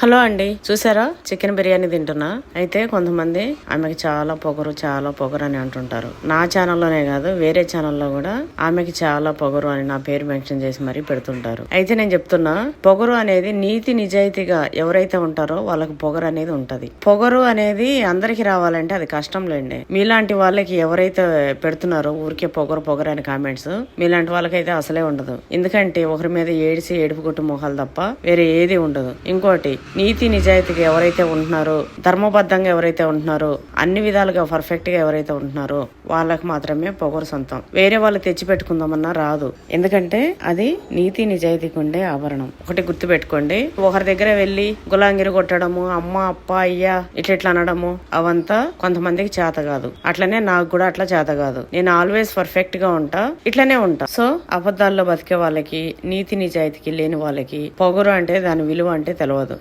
Hello అండి, చూసారా chicken biryani తింటున్నా. అయితే కొంతమంది ఆమెకి చాలా పొగరు అని అంటుంటారు. నా ఛానల్లోనే కాదు వేరే ఛానల్లో కూడా ఆమెకి చాలా పొగరు అని నా పేరు మెన్షన్ చేసి మరీ పెడుతుంటారు. అయితే నేను చెప్తున్నా, పొగరు అనేది నీతి నిజాయితీగా ఎవరైతే ఉంటారో వాళ్ళకి పొగరు అనేది ఉంటది. పొగరు అనేది అందరికి రావాలంటే అది కష్టం లేండి. మీలాంటి వాళ్ళకి ఎవరైతే పెడుతున్నారో ఊరికే పొగరు అని కామెంట్స్, మీలాంటి వాళ్ళకైతే అసలే ఉండదు. ఎందుకంటే ఒకరి మీద ఏడుపు కొట్టు మొహాలు తప్ప వేరే ఏది ఉండదు. ఇంకోటి, నీతి నిజాయితీగా ఎవరైతే ఉంటున్నారో, ధర్మబద్ధంగా ఎవరైతే ఉంటున్నారో, అన్ని విధాలుగా పర్ఫెక్ట్ గా ఎవరైతే ఉంటున్నారో వాళ్ళకి మాత్రమే పొగరు సొంతం. వేరే వాళ్ళు తెచ్చి పెట్టుకుందామన్నా రాదు. ఎందుకంటే అది నీతి నిజాయితీకి ఉండే ఆభరణం. ఒకటి గుర్తు పెట్టుకోండి, ఒకరి దగ్గర వెళ్లి గులాంగిరి కొట్టడము, అమ్మ అప్ప అయ్యా ఇట్లా అనడము అవంతా కొంతమందికి చేత కాదు. అట్లనే నాకు కూడా అట్లా చేత కాదు. నేను ఆల్వేస్ పర్ఫెక్ట్ గా ఉంటా, ఇట్లనే ఉంటా. సో అబద్ధాల్లో బతికే వాళ్ళకి, నీతి నిజాయితీకి లేని వాళ్ళకి పొగరు అంటే దాని విలువ అంటే తెలియదు.